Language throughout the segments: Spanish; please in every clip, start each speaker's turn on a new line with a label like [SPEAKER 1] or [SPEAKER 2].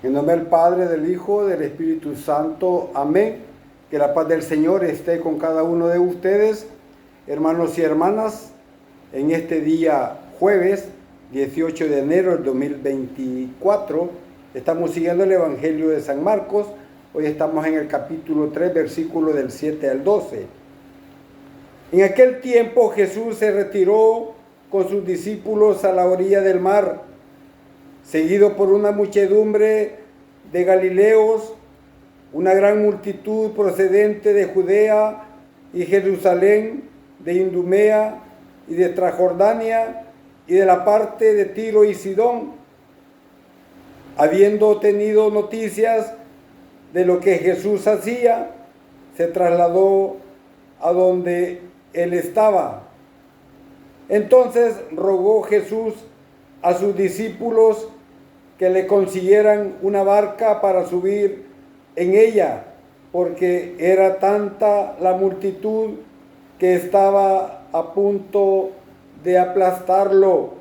[SPEAKER 1] En nombre del Padre, del Hijo, del Espíritu Santo. Amén. Que la paz del Señor esté con cada uno de ustedes, hermanos y hermanas, en este día jueves 18 de enero del 2024. Estamos siguiendo el Evangelio de San Marcos. Hoy estamos en el capítulo 3, versículo del 7 al 12. En aquel tiempo Jesús se retiró con sus discípulos a la orilla del mar, seguido por una muchedumbre de Galileos, una gran multitud procedente de Judea y Jerusalén, de Idumea y de Transjordania y de la parte de Tiro y Sidón. Habiendo tenido noticias de lo que Jesús hacía, se trasladó a donde él estaba. Entonces rogó Jesús a sus discípulos que le consiguieran una barca para subir en ella, porque era tanta la multitud que estaba a punto de aplastarlo.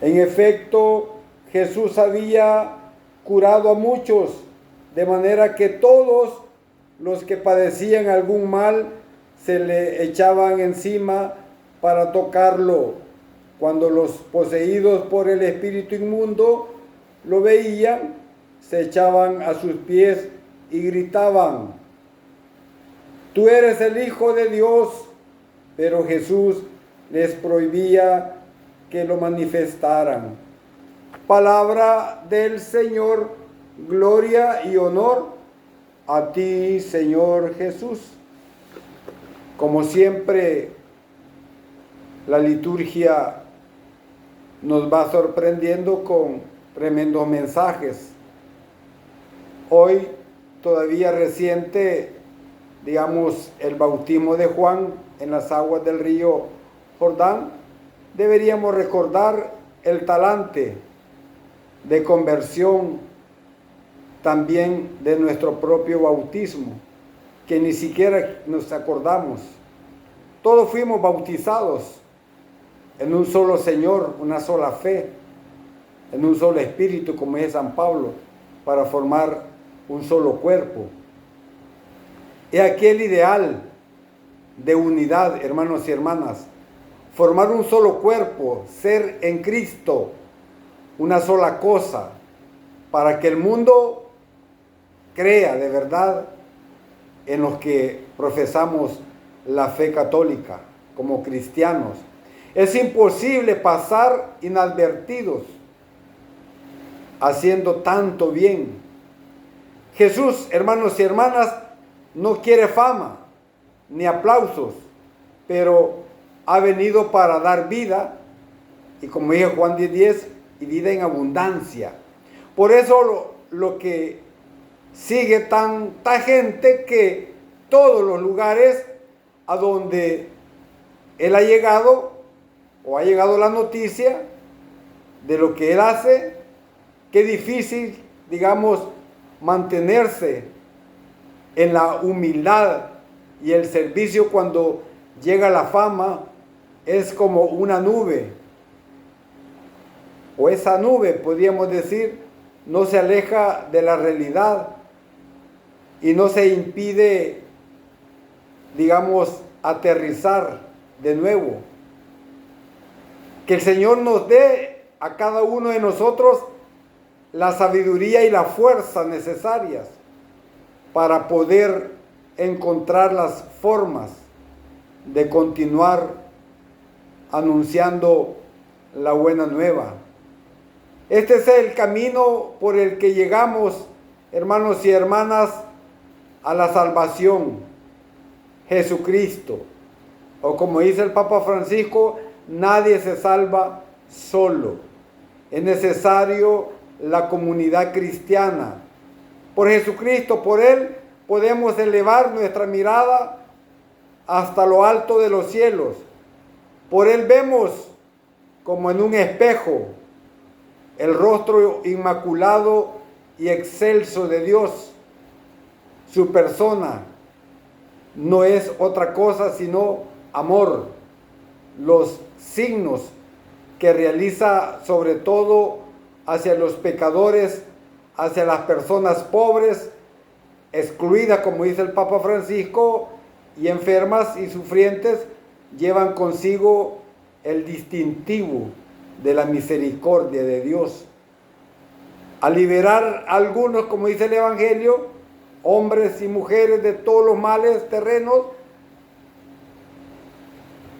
[SPEAKER 1] En efecto, Jesús había curado a muchos, de manera que todos los que padecían algún mal se le echaban encima para tocarlo. Cuando los poseídos por el espíritu inmundo lo veían, se echaban a sus pies y gritaban: «Tú eres el Hijo de Dios». Pero Jesús les prohibía que lo manifestaran. Palabra del Señor. Gloria y honor a ti, Señor Jesús. Como siempre, la liturgia nos va sorprendiendo con tremendos mensajes. Hoy, todavía reciente, digamos, el bautismo de Juan en las aguas del río Jordán, deberíamos recordar el talante de conversión también de nuestro propio bautismo, que ni siquiera nos acordamos. Todos fuimos bautizados en un solo Señor, una sola fe, en un solo espíritu, como es San Pablo, para formar un solo cuerpo. He aquí el ideal de unidad, hermanos y hermanas, formar un solo cuerpo, ser en Cristo una sola cosa, para que el mundo crea de verdad en los que profesamos la fe católica como cristianos. Es imposible pasar inadvertidos haciendo tanto bien. Jesús, hermanos y hermanas, no quiere fama ni aplausos, pero ha venido para dar vida, y como dice Juan 10:10, y vida en abundancia. Por eso lo que sigue tanta gente, que todos los lugares a donde él ha llegado, o ha llegado la noticia de lo que él hace, qué difícil, digamos, mantenerse en la humildad y el servicio cuando llega la fama. Es como una nube, o esa nube, podríamos decir, no se aleja de la realidad y no se impide, digamos, aterrizar de nuevo. Que el Señor nos dé a cada uno de nosotros la sabiduría y la fuerza necesarias para poder encontrar las formas de continuar anunciando la buena nueva. Este es el camino por el que llegamos, hermanos y hermanas, a la salvación: Jesucristo. O como dice el Papa Francisco, nadie se salva solo. Es necesario la comunidad cristiana. Por Jesucristo, por Él, podemos elevar nuestra mirada hasta lo alto de los cielos. Por Él vemos, como en un espejo, el rostro inmaculado y excelso de Dios. Su persona no es otra cosa sino amor. Los signos que realiza sobre todo hacia los pecadores, hacia las personas pobres, excluidas, como dice el Papa Francisco, y enfermas y sufrientes, llevan consigo el distintivo de la misericordia de Dios. A liberar a algunos, como dice el Evangelio, hombres y mujeres de todos los males terrenos,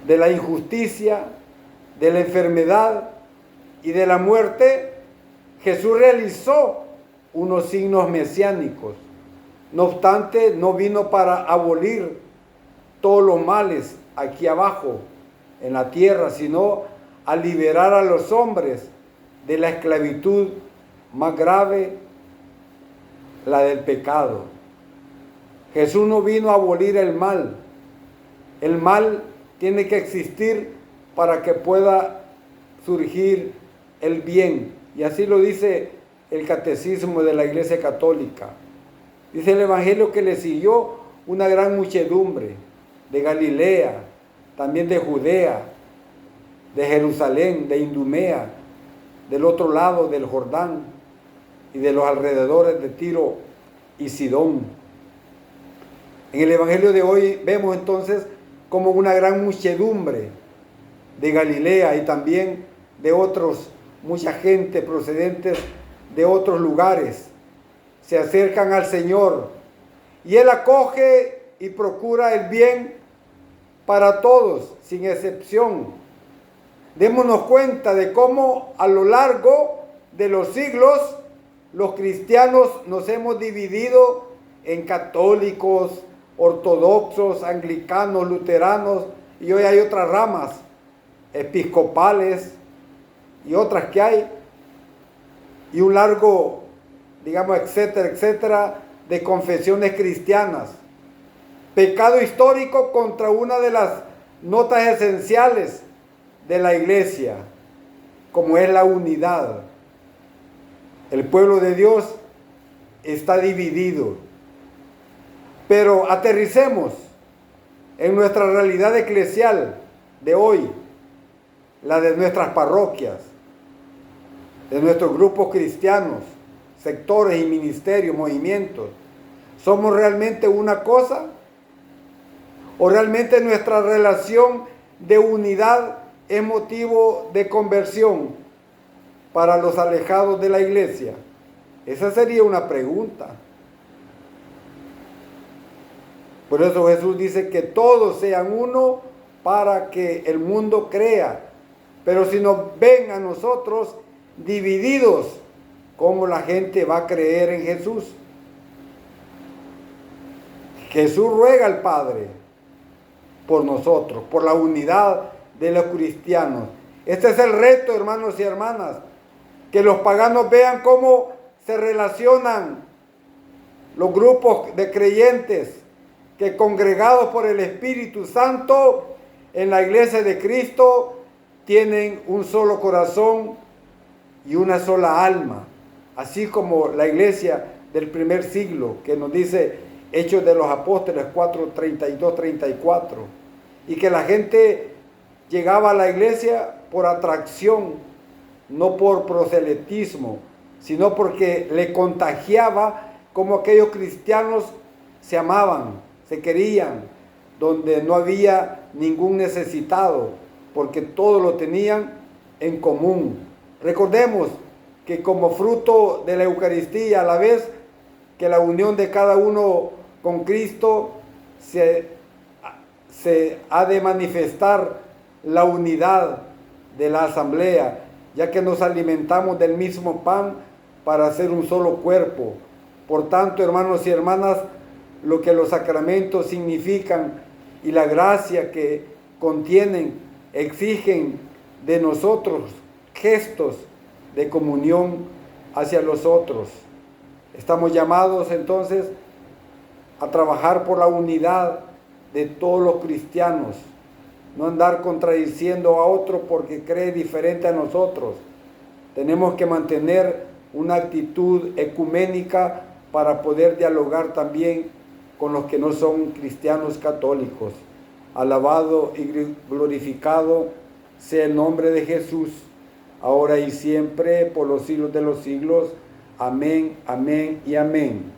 [SPEAKER 1] de la injusticia, de la enfermedad y de la muerte, Jesús realizó unos signos mesiánicos. No obstante, no vino para abolir todos los males aquí abajo, en la tierra, sino a liberar a los hombres de la esclavitud más grave, la del pecado. Jesús no vino a abolir el mal. El mal tiene que existir para que pueda surgir el bien. Y así lo dice el catecismo de la Iglesia Católica. Dice el Evangelio que le siguió una gran muchedumbre de Galilea, también de Judea, de Jerusalén, de Idumea, del otro lado del Jordán y de los alrededores de Tiro y Sidón. En el Evangelio de hoy vemos entonces como una gran muchedumbre de Galilea y también de mucha gente procedentes de otros lugares, se acercan al Señor y Él acoge y procura el bien para todos, sin excepción. Démonos cuenta de cómo a lo largo de los siglos los cristianos nos hemos dividido en católicos, ortodoxos, anglicanos, luteranos, y hoy hay otras ramas, episcopales y otras que hay, y un largo, digamos, etcétera, etcétera, de confesiones cristianas. Pecado histórico contra una de las notas esenciales de la iglesia, como es la unidad. El pueblo de Dios está dividido. Pero aterricemos en nuestra realidad eclesial de hoy, la de nuestras parroquias, de nuestros grupos cristianos, sectores y ministerios, movimientos. ¿Somos realmente una cosa? ¿O realmente nuestra relación de unidad es motivo de conversión para los alejados de la iglesia? Esa sería una pregunta. Por eso Jesús dice que todos sean uno para que el mundo crea. Pero si nos ven a nosotros divididos, ¿cómo la gente va a creer en Jesús? Jesús ruega al Padre por nosotros, por la unidad de los cristianos. Este es el reto, hermanos y hermanas, que los paganos vean cómo se relacionan los grupos de creyentes que congregados por el Espíritu Santo en la iglesia de Cristo tienen un solo corazón y una sola alma, así como la iglesia del primer siglo, que nos dice Hechos de los Apóstoles 4, 32, 34, y que la gente llegaba a la iglesia por atracción, no por proselitismo, sino porque le contagiaba como aquellos cristianos se amaban, se querían, donde no había ningún necesitado, porque todo lo tenían en común. Recordemos que como fruto de la Eucaristía, a la vez que la unión de cada uno con Cristo, se ha de manifestar la unidad de la asamblea, ya que nos alimentamos del mismo pan para hacer un solo cuerpo. Por tanto, hermanos y hermanas, lo que los sacramentos significan y la gracia que contienen exigen de nosotros gestos de comunión hacia los otros. Estamos llamados entonces a trabajar por la unidad de todos los cristianos, no andar contradiciendo a otro porque cree diferente a nosotros. Tenemos que mantener una actitud ecuménica para poder dialogar también con los que no son cristianos católicos. Alabado y glorificado sea el nombre de Jesús. ahora y siempre, por los siglos de los siglos. Amén, amén y amén.